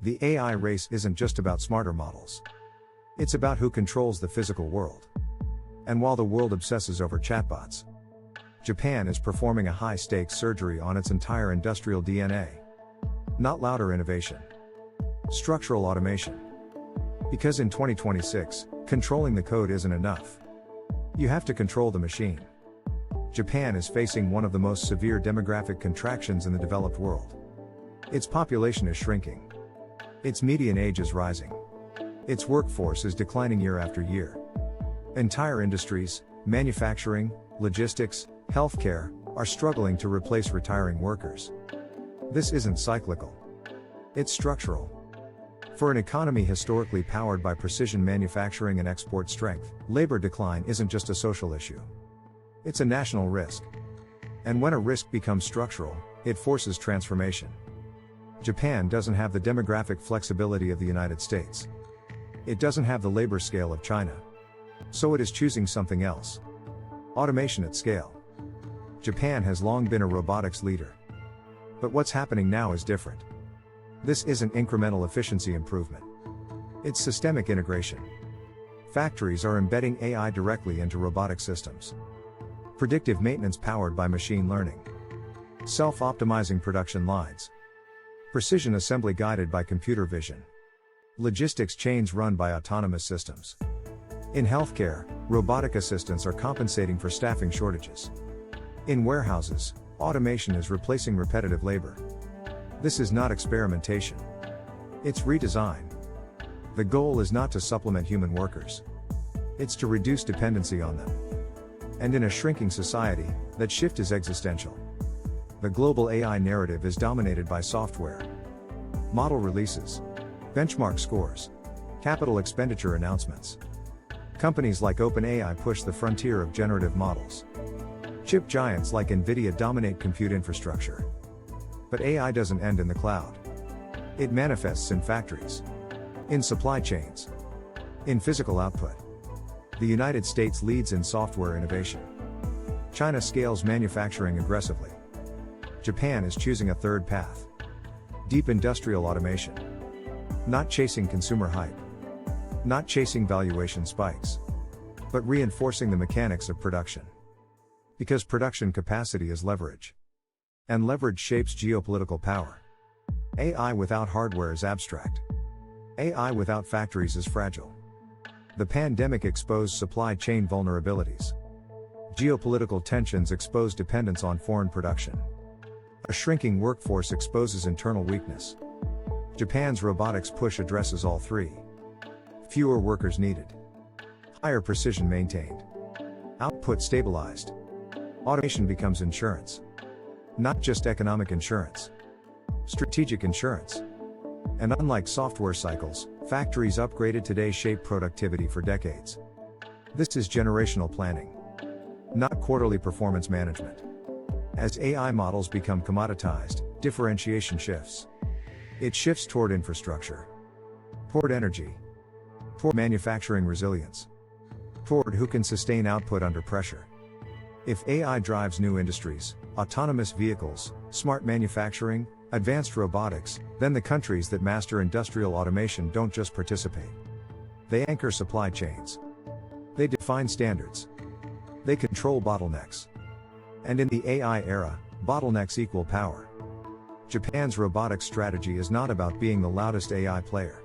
The AI race isn't just about smarter models. It's about who controls the physical world. And while the world obsesses over chatbots, Japan is performing a high-stakes surgery on its entire industrial DNA. Not louder innovation. Structural automation. Because in 2026, controlling the code isn't enough. You have to control the machine. Japan is facing one of the most severe demographic contractions in the developed world. Its population is shrinking. Its median age is rising. Its workforce is declining year after year. Entire industries, manufacturing, logistics, healthcare, are struggling to replace retiring workers. This isn't cyclical. It's structural. For an economy historically powered by precision manufacturing and export strength, labor decline isn't just a social issue. It's a national risk. And when a risk becomes structural, it forces transformation. Japan doesn't have the demographic flexibility of the United States. It doesn't have the labor scale of China. So it is choosing something else. Automation at scale. Japan has long been a robotics leader. But what's happening now is different. This isn't incremental efficiency improvement. It's systemic integration. Factories are embedding AI directly into robotic systems. Predictive maintenance powered by machine learning. Self-optimizing production lines. Precision assembly guided by computer vision. Logistics chains run by autonomous systems. In healthcare, robotic assistants are compensating for staffing shortages. In warehouses, automation is replacing repetitive labor. This is not experimentation. It's redesign. The goal is not to supplement human workers. It's to reduce dependency on them. And in a shrinking society, that shift is existential. The global AI narrative is dominated by software. Model releases. Benchmark scores. Capital expenditure announcements. Companies like OpenAI push the frontier of generative models. Chip giants like Nvidia dominate compute infrastructure. But AI doesn't end in the cloud. It manifests in factories. In supply chains. In physical output. The United States leads in software innovation. China scales manufacturing aggressively. Japan is choosing a third path. Deep industrial automation. Not chasing consumer hype. Not chasing valuation spikes. But reinforcing the mechanics of production. Because production capacity is leverage. And leverage shapes geopolitical power. AI without hardware is abstract. AI without factories is fragile. The pandemic exposed supply chain vulnerabilities. Geopolitical tensions expose dependence on foreign production. A shrinking workforce exposes internal weakness. Japan's robotics push addresses all three. Fewer workers needed. Higher precision maintained. Output stabilized. Automation becomes insurance. Not just economic insurance. Strategic insurance. And unlike software cycles, factories upgraded today shape productivity for decades. This is generational planning. Not quarterly performance management. As AI models become commoditized, differentiation shifts. It shifts toward infrastructure. Toward energy. Toward manufacturing resilience. Toward who can sustain output under pressure. If AI drives new industries, autonomous vehicles, smart manufacturing, advanced robotics, then the countries that master industrial automation don't just participate. They anchor supply chains. They define standards. They control bottlenecks. And in the AI era, bottlenecks equal power. Japan's robotics strategy is not about being the loudest AI player.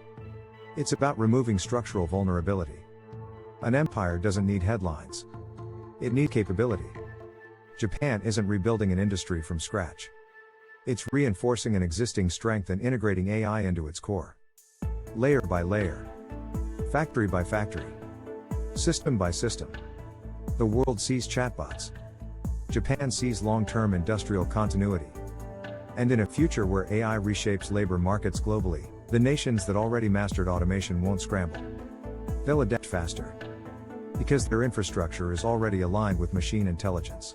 It's about removing structural vulnerability. An empire doesn't need headlines. It needs capability. Japan isn't rebuilding an industry from scratch. It's reinforcing an existing strength and integrating AI into its core. Layer by layer. Factory by factory. System by system. The world sees chatbots. Japan sees long-term industrial continuity. And in a future where AI reshapes labor markets globally, the nations that already mastered automation won't scramble. They'll adapt faster. Because their infrastructure is already aligned with machine intelligence.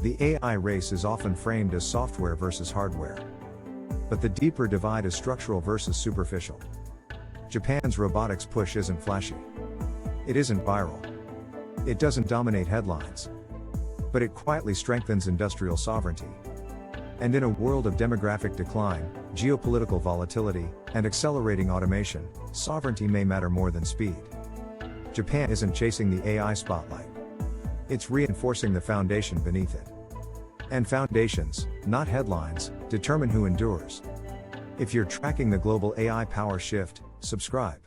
The AI race is often framed as software versus hardware. But the deeper divide is structural versus superficial. Japan's robotics push isn't flashy. It isn't viral. It doesn't dominate headlines. But it quietly strengthens industrial sovereignty. And in a world of demographic decline, geopolitical volatility, and accelerating automation, sovereignty may matter more than speed. Japan isn't chasing the AI spotlight. It's reinforcing the foundation beneath it. And foundations, not headlines, determine who endures. If you're tracking the global AI power shift, subscribe.